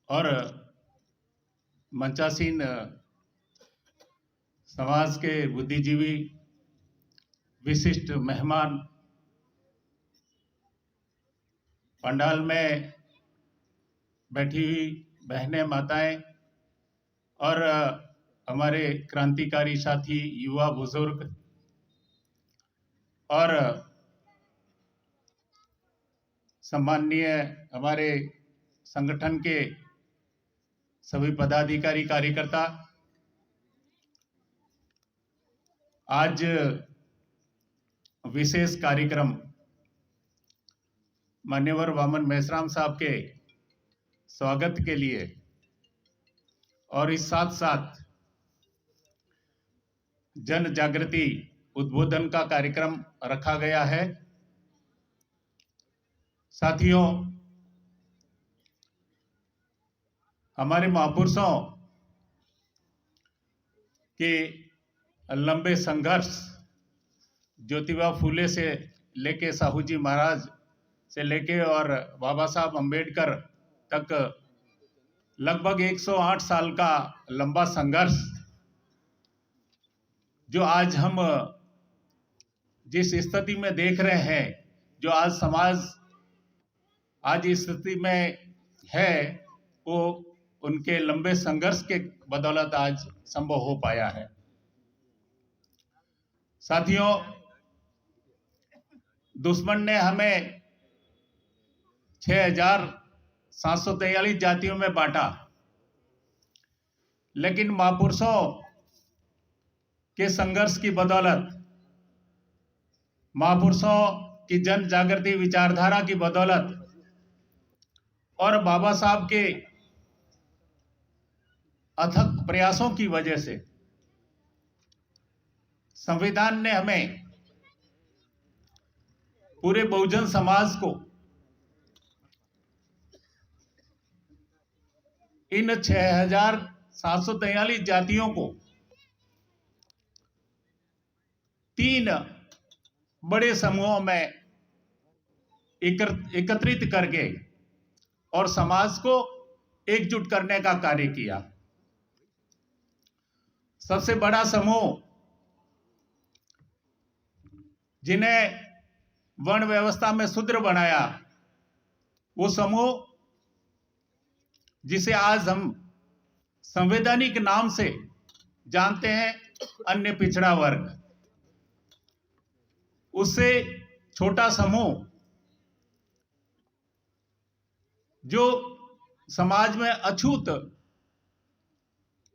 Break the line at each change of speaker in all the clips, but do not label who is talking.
और मंचासीन समाज के बुद्धिजीवी, विशिष्ट मेहमान, पंडाल में बैठी हुई बहनें, माताएं और हमारे क्रांतिकारी साथी, युवा, बुजुर्ग और सम्माननीय हमारे संगठन के सभी पदाधिकारी, कार्यकर्ता, आज विशेष कार्यक्रम मान्यवर वामन मेश्राम साहब के स्वागत के लिए और इस साथ साथ जन जागृति उद्बोधन का कार्यक्रम रखा गया है। साथियों, हमारे महापुरुषों के लंबे संघर्ष, ज्योतिबा फूले से लेके साहू जी महाराज से लेके और बाबा साहब अम्बेडकर तक लगभग 108 साल का लंबा संघर्ष, जो आज हम जिस स्थिति में देख रहे हैं, जो आज समाज आज इस स्थिति में है, वो उनके लंबे संघर्ष के बदौलत आज संभव हो पाया है। साथियों, दुश्मन ने हमें 6,743 जातियों में बांटा, लेकिन महापुरुषों के संघर्ष की बदौलत, महापुरुषों की जन जागृति विचारधारा की बदौलत और बाबा साहब के अथक प्रयासों की वजह से संविधान ने हमें, पूरे बहुजन समाज को, इन 6,743 जातियों को 3 बड़े समूहों में एकत्रित करके और समाज को एकजुट करने का कार्य किया। सबसे बड़ा समूह जिन्हें वर्ण व्यवस्था में शूद्र बनाया, वो समूह जिसे आज हम संवैधानिक नाम से जानते हैं, अन्य पिछड़ा वर्ग, उससे छोटा समूह जो समाज में अछूत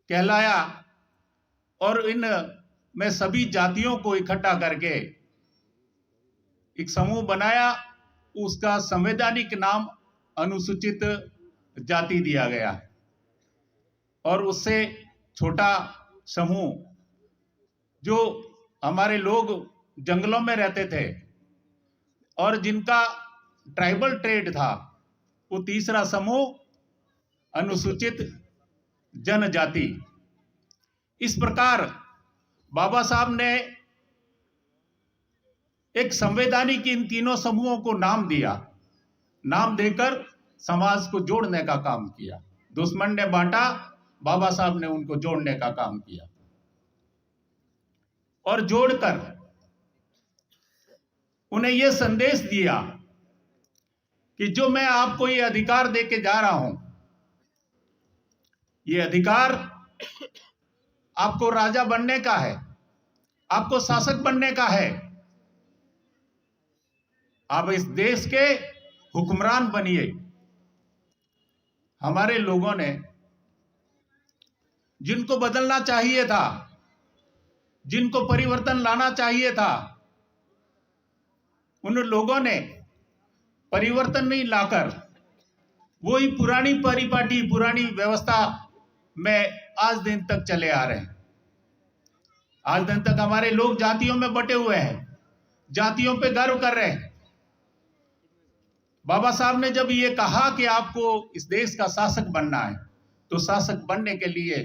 कहलाया और इन में सभी जातियों को इकट्ठा करके एक समूह बनाया, उसका संवैधानिक नाम अनुसूचित जाति दिया गया है। और उससे छोटा समूह जो हमारे लोग जंगलों में रहते थे और जिनका ट्राइबल ट्रेड था, वो तीसरा समूह अनुसूचित जनजाति। इस प्रकार बाबा साहब ने एक संवैधानिक इन तीनों समूहों को नाम दिया, नाम देकर समाज को जोड़ने का काम किया। दुश्मन ने बांटा, बाबा साहब ने उनको जोड़ने का काम किया और जोड़कर उन्हें यह संदेश दिया कि जो मैं आपको ये अधिकार देके जा रहा हूं, ये अधिकार आपको राजा बनने का है, आपको शासक बनने का है। आप इस देश के हुक्मरान बनिए। हमारे लोगों ने, जिनको बदलना चाहिए था, जिनको परिवर्तन लाना चाहिए था, उन लोगों ने परिवर्तन नहीं लाकर वही पुरानी परिपाटी, पुरानी व्यवस्था में आज दिन तक चले आ रहे हैं। आज दिन तक हमारे लोग जातियों में बटे हुए हैं, जातियों पे गर्व कर रहे हैं। बाबा साहब ने जब ये कहा कि आपको इस देश का शासक बनना है, तो शासक बनने के लिए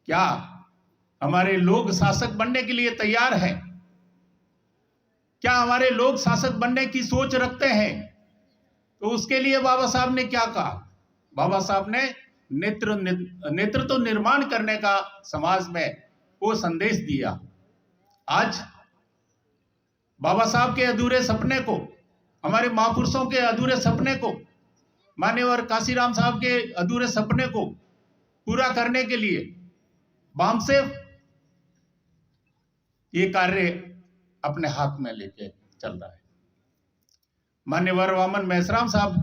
क्या हमारे लोग शासक बनने के लिए तैयार हैं? क्या हमारे लोग शासक बनने की सोच रखते हैं? तो उसके लिए बाबा साहब ने क्या कहा? बाबा साहब ने नेतृत्व निर्माण करने का समाज में वो संदेश दिया। आज बाबा साहब के अधूरे सपने को, हमारे महापुरुषों के अधूरे सपने को, मान्यवर काशीराम साहब के अधूरे सपने को पूरा करने के लिए बामसेफ ये कार्य अपने हाथ में लेके चल रहा है। मान्यवर वामन मेश्राम साहब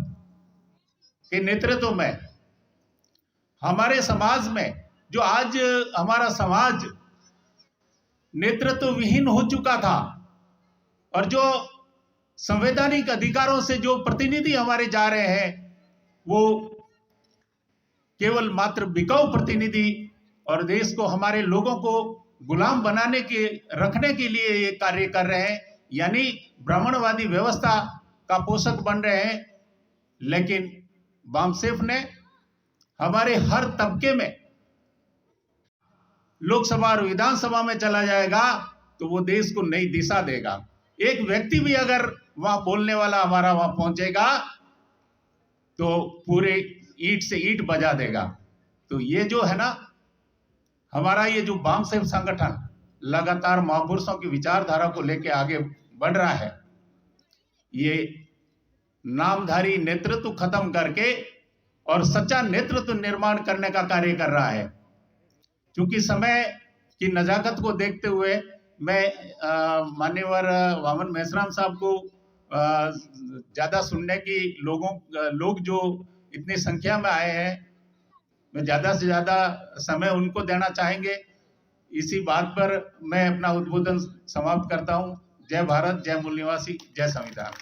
के नेतृत्व में हमारे समाज में, जो आज हमारा समाज नेतृत्व विहीन हो चुका था और जो संवैधानिक अधिकारों से जो प्रतिनिधि हमारे जा रहे हैं वो केवल मात्र बिकाऊ प्रतिनिधि और देश को, हमारे लोगों को गुलाम बनाने के, रखने के लिए ये कार्य कर रहे हैं, यानी ब्राह्मणवादी व्यवस्था का पोषक बन रहे हैं। लेकिन बामसेफ ने हमारे हर तबके में, लोकसभा और विधानसभा में चला जाएगा तो वो देश को नई दिशा देगा। एक व्यक्ति भी अगर वहां बोलने वाला हमारा वहां पहुंचेगा तो पूरे ईंट से ईंट बजा देगा। तो ये जो है ना, हमारा ये जो बामसेफ संगठन लगातार महापुरुषों की विचारधारा को लेकर आगे बढ़ रहा है, ये नामधारी नेतृत्व खत्म करके और सच्चा नेतृत्व निर्माण करने का कार्य कर रहा है। क्योंकि समय की नजाकत को देखते हुए मैं मान्यवर वामन मेश्राम साहब को ज़्यादा सुनने की लोग जो इतनी संख्या में आए हैं, मैं ज़्यादा से ज़्यादा समय उनको देना चाहेंगे। इसी बात पर मैं अपना उद्बोधन समाप्त करता हूँ। जय भारत, जय मूल निवासी, जय संविधान।